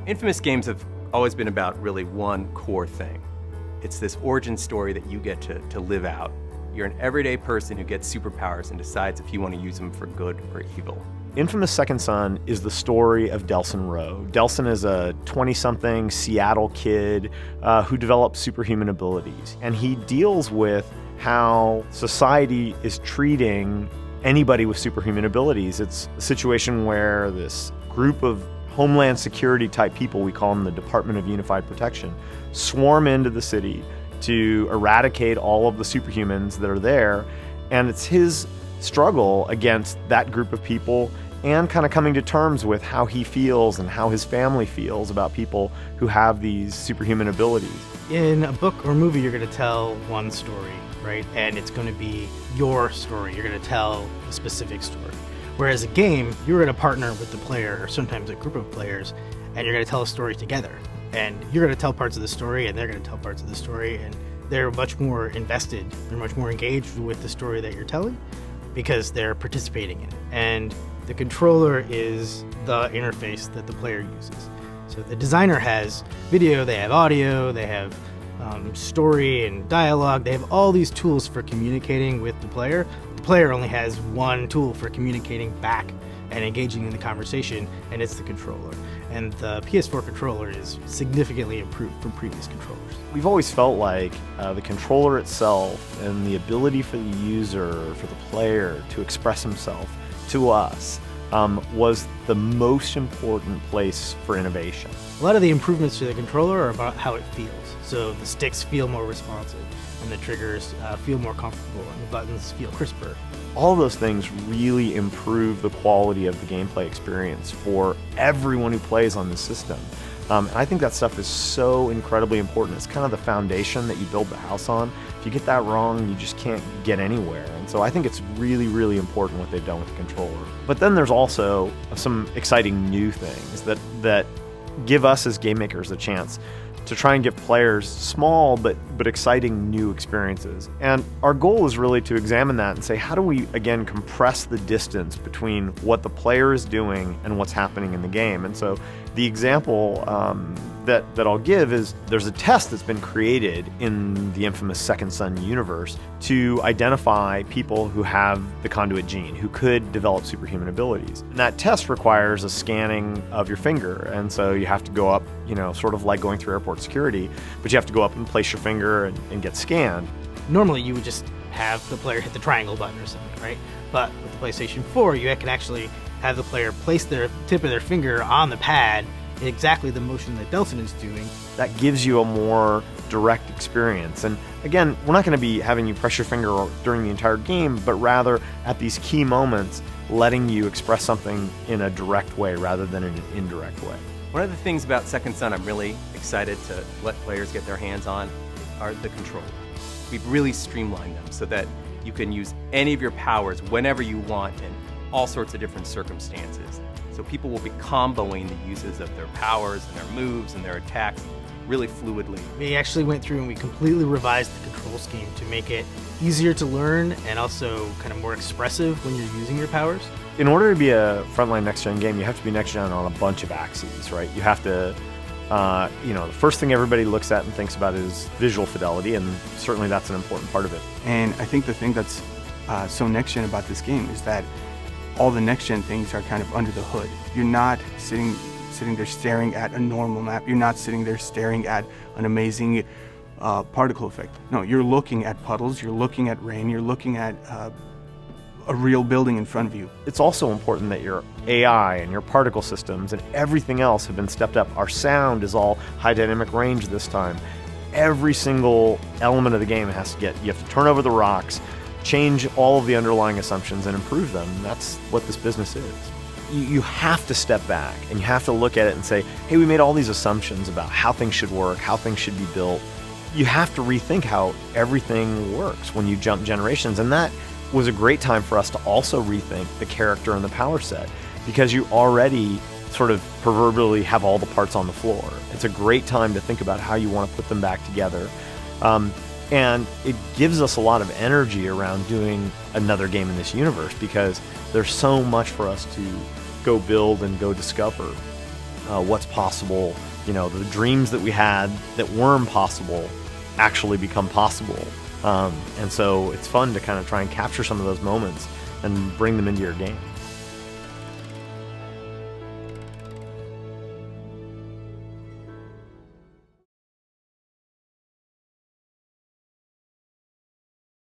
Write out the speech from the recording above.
Infamous games have always been about really one core thing. It's this origin story that you get to live out. You're an everyday person who gets superpowers and decides if you want to use them for good or evil. Infamous Second Son is the story of Delsin Rowe. Delsin is a 20-something Seattle kid who develops superhuman abilities. And he deals with how society is treating anybody with superhuman abilities. It's a situation where this group of Homeland Security type people, we call them the Department of Unified Protection, swarm into the city to eradicate all of the superhumans that are there. And it's his struggle against that group of people and kind of coming to terms with how he feels and how his family feels about people who have these superhuman abilities. In a book or movie, you're going to tell one story, right? And it's going to be your story. You're going to tell a specific story. Whereas a game, you're going to partner with the player, or sometimes a group of players, and you're going to tell a story together. And you're going to tell parts of the story, and they're going to tell parts of the story, and they're much more invested, they're much more engaged with the story that you're telling because they're participating in it. And the controller is the interface that the player uses. So the designer has video, they have audio, they have story and dialogue, they have all these tools for communicating with the player. The player only has one tool for communicating back and engaging in the conversation, and it's the controller. And the PS4 controller is significantly improved from previous controllers. We've always felt like the controller itself and the ability for the user, for the player to express himself to us was the most important place for innovation. A lot of the improvements to the controller are about how it feels. So the sticks feel more responsive, and the triggers feel more comfortable, and the buttons feel crisper. All of those things really improve the quality of the gameplay experience for everyone who plays on the system. And I think that stuff is so incredibly important. It's kind of the foundation that you build the house on. If you get that wrong, you just can't get anywhere. And so I think it's really, really important what they've done with the controller. But then there's also some exciting new things that give us as game makers a chance to try and give players small but exciting new experiences. And our goal is really to examine that and say, how do we, again, compress the distance between what the player is doing and what's happening in the game? And so the example that I'll give is there's a test that's been created in the infamous Second Son universe to identify people who have the conduit gene, who could develop superhuman abilities. And that test requires a scanning of your finger. And so you have to go up, sort of like going through airport security, but you have to go up and place your finger and get scanned. Normally you would just have the player hit the triangle button or something, right? But with the PlayStation 4, you can actually have the player place their tip of their finger on the pad in exactly the motion that Delsin is doing. That gives you a more direct experience. And again, we're not going to be having you press your finger during the entire game, but rather at these key moments, letting you express something in a direct way rather than in an indirect way. One of the things about Second Son I'm really excited to let players get their hands on are the controls. We've really streamlined them so that you can use any of your powers whenever you want in all sorts of different circumstances. So people will be comboing the uses of their powers and their moves and their attacks really fluidly. We actually went through and we completely revised the control scheme to make it easier to learn and also kind of more expressive when you're using your powers. In order to be a frontline next-gen game, you have to be next-gen on a bunch of axes, right? You have to, the first thing everybody looks at and thinks about is visual fidelity, and certainly that's an important part of it. And I think the thing that's so next-gen about this game is that all the next-gen things are kind of under the hood. You're not sitting there staring at a normal map. You're not sitting there staring at an amazing particle effect. No, you're looking at puddles, you're looking at rain, you're looking at a real building in front of you. It's also important that your AI and your particle systems and everything else have been stepped up. Our sound is all high dynamic range this time. Every single element of the game you have to turn over the rocks, change all of the underlying assumptions and improve them. That's what this business is. You have to step back and you have to look at it and say, hey, we made all these assumptions about how things should work, how things should be built. You have to rethink how everything works when you jump generations. And that was a great time for us to also rethink the character and the power set, because you already, sort of proverbially have all the parts on the floor. It's a great time to think about how you want to put them back together. And it gives us a lot of energy around doing another game in this universe, because there's so much for us to go build and go discover what's possible. You know, the dreams that we had that were impossible actually become possible. And so it's fun to kind of try and capture some of those moments and bring them into your game.